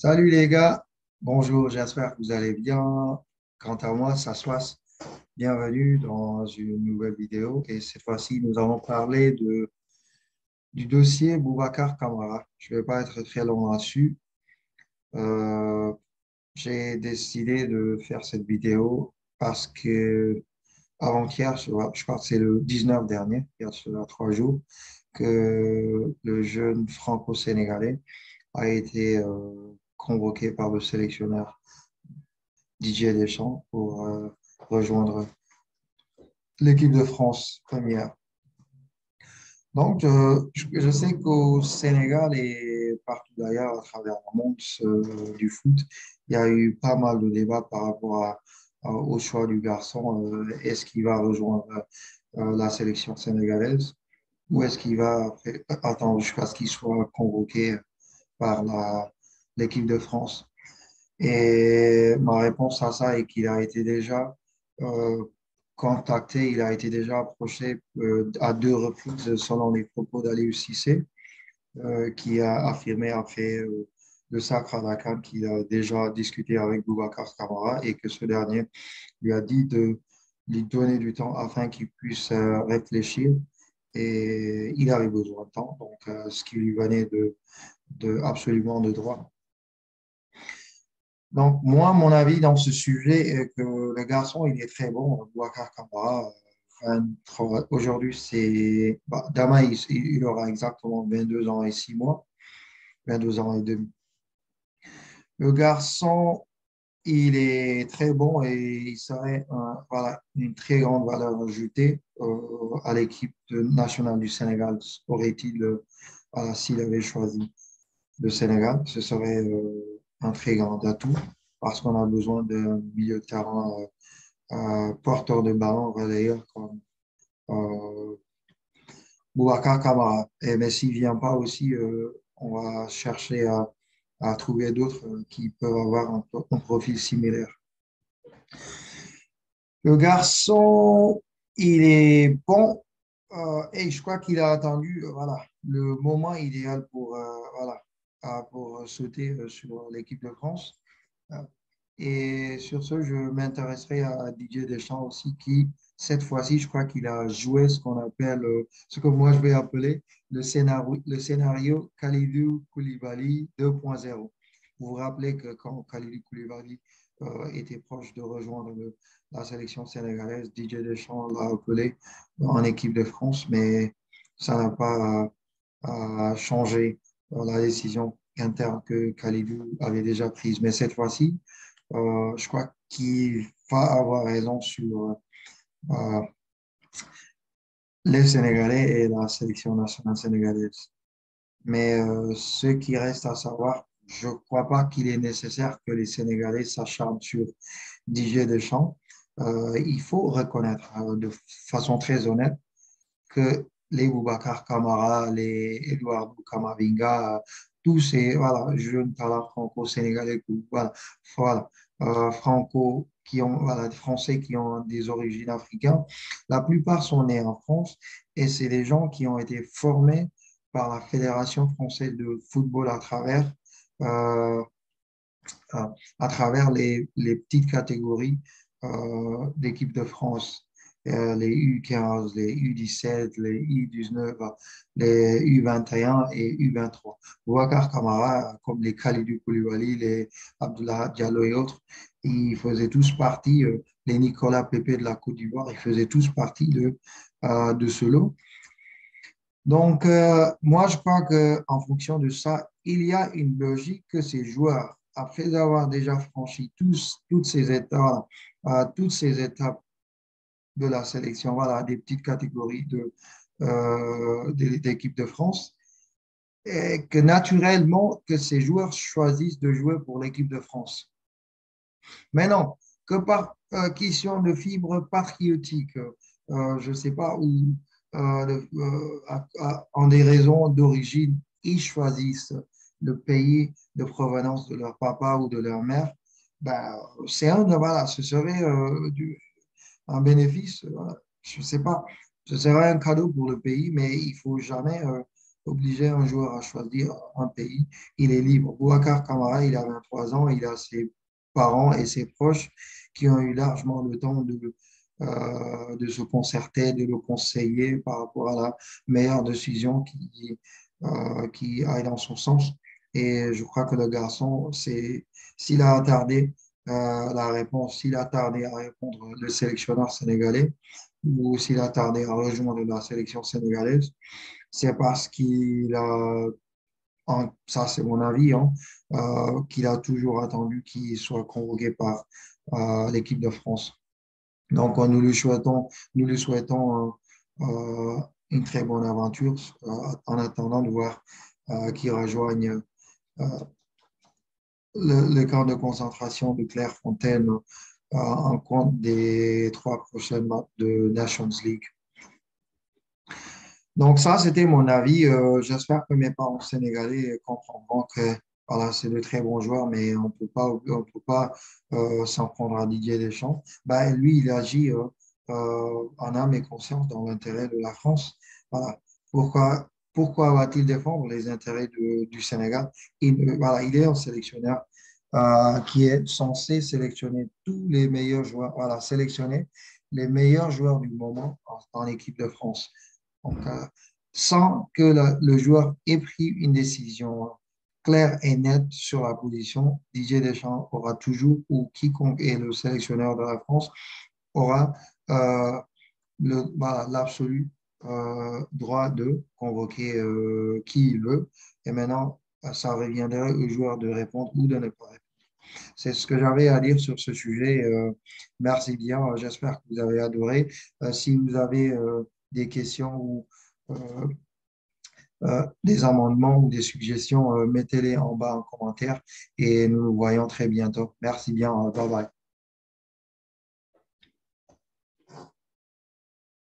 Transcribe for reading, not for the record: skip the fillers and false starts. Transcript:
Salut les gars, bonjour, j'espère que vous allez bien. Quant à moi, ça se passe. Bienvenue dans une nouvelle vidéo et cette fois-ci, nous allons parler du dossier Boubacar Camara. Je ne vais pas être très long là-dessus. Euh, j'ai décidé de faire cette vidéo parce que avant-hier, je crois que c'est le 19 dernier, il y a cela 3 jours, que le jeune franco-sénégalais a été convoqué par le sélectionneur Didier Deschamps pour rejoindre l'équipe de France première. Donc, je sais qu'au Sénégal et partout d'ailleurs à travers le monde du foot, il y a eu pas mal de débats par rapport au choix du garçon. Est-ce qu'il va rejoindre la sélection sénégalaise ou est-ce qu'il va attendre jusqu'à ce qu'il soit convoqué par l'équipe de France? Et ma réponse à ça est qu'il a été déjà euh, contacté, il a été déjà approché à 2 reprises selon les propos d'Aliou Cissé, qui a affirmé après le sacre à Dakar qu'il a déjà discuté avec Boubacar Kamara et que ce dernier lui a dit de lui donner du temps afin qu'il puisse réfléchir. Et il avait besoin de temps, donc ce qui lui venait absolument de droit. Donc, moi, mon avis dans ce sujet est que le garçon, il est très bon. Boubacar Kamara, aujourd'hui, demain, il aura exactement 22 ans et 6 mois, 22 ans et demi. Le garçon, il est très bon et il serait voilà, une très grande valeur ajoutée à l'équipe nationale du Sénégal. Aurait-il, voilà, s'il avait choisi le Sénégal, ce serait un très grand atout parce qu'on a besoin d'un milieu de terrain porteur de ballon, relayeur comme euh, Boubacar Kamara. Mais s'il ne vient pas aussi, on va chercher à trouver d'autres qui peuvent avoir un profil similaire. Le garçon, il est bon et je crois qu'il a attendu voilà, le moment idéal pour sauter sur l'équipe de France. Euh, Et sur ce, je m'intéresserai à Didier Deschamps aussi, qui, cette fois-ci, je crois qu'il a joué ce qu'on appelle, ce que moi je vais appeler le scénario Kalidou Koulibaly 2.0. Vous vous rappelez que quand Kalidou Koulibaly était proche de rejoindre la sélection sénégalaise, Didier Deschamps l'a appelé en équipe de France, mais ça n'a pas changé la décision interne que Kalidou avait déjà prise. Mais cette fois-ci, je crois qu'il va avoir raison sur euh, les Sénégalais et la sélection nationale sénégalaise. Mais ce qui reste à savoir, je ne crois pas qu'il est nécessaire que les Sénégalais s'acharnent sur Didier Deschamps. Il faut reconnaître de façon très honnête que les Boubacar Kamara, les Eduardo Camavinga, tous ces voilà, jeunes talents franco-sénégalais, voilà, franco qui ont, voilà, des Français qui ont des origines africaines, la plupart sont nés en France et c'est des gens qui ont été formés par la Fédération française de football euh, à travers les petites catégories d'équipe de France, les U15, les U17, les U19, les U21 et U23. Boubacar Kamara, comme les Khalidou Koulibaly, les Abdullah Diallo et autres, ils faisaient tous partie, les Nicolas Pepe de la Côte d'Ivoire, ils faisaient tous partie de ce lot. Donc, moi, je crois qu'en fonction de ça, il y a une logique que ces joueurs, après avoir déjà franchi toutes ces étapes de la sélection, voilà, des petites catégories d'équipe de France, et que naturellement, que ces joueurs choisissent de jouer pour l'équipe de France. Mais non, que par question de fibre patriotique, je ne sais pas, ou en des raisons d'origine, ils choisissent le pays de provenance de leur papa ou de leur mère, ben, voilà, ce serait un bénéfice, je ne sais pas, ce serait un cadeau pour le pays, mais il faut jamais obliger un joueur à choisir un pays. Il est libre. Boubacar Kamara, il a 23 ans, il a ses parents et ses proches qui ont eu largement le temps de se concerter, de le conseiller par rapport à la meilleure décision qui aille dans son sens. Et je crois que le garçon, s'il a attardé la réponse, s'il a tardé à répondre le sélectionneur sénégalais ou s'il a tardé à rejoindre la sélection sénégalaise, c'est parce ça c'est mon avis, hein, qu'il a toujours attendu qu'il soit convoqué par l'équipe de France. Donc, nous lui souhaitons une très bonne aventure en attendant de voir qu'il rejoigne euh, le camp de concentration de Clairefontaine en compte des 3 prochaines matchs de Nations League. Donc ça, c'était mon avis. J'espère que mes parents sénégalais comprendront que voilà, c'est de très bons joueurs, mais on peut pas s'en prendre à Didier Deschamps. Ben, lui, il agit en âme et conscience dans l'intérêt de la France. Voilà. Pourquoi va-t-il défendre les intérêts du Sénégal? Voilà, il est un sélectionneur qui est censé sélectionner tous les meilleurs joueurs, voilà, sélectionner les meilleurs joueurs du moment en équipe de France. Donc, sans que le joueur ait pris une décision claire et nette sur la position, Didier Deschamps aura toujours, ou quiconque est le sélectionneur de la France, aura euh, voilà, l'absolu droit de convoquer qui il veut. Et maintenant, ça reviendrait au joueur de répondre ou de ne pas répondre. C'est ce que j'avais à dire sur ce sujet. Merci bien. J'espère que vous avez adoré. Si vous avez des questions ou euh, des amendements ou des suggestions, mettez-les en bas en commentaire et nous nous voyons très bientôt. Merci bien. Bye bye.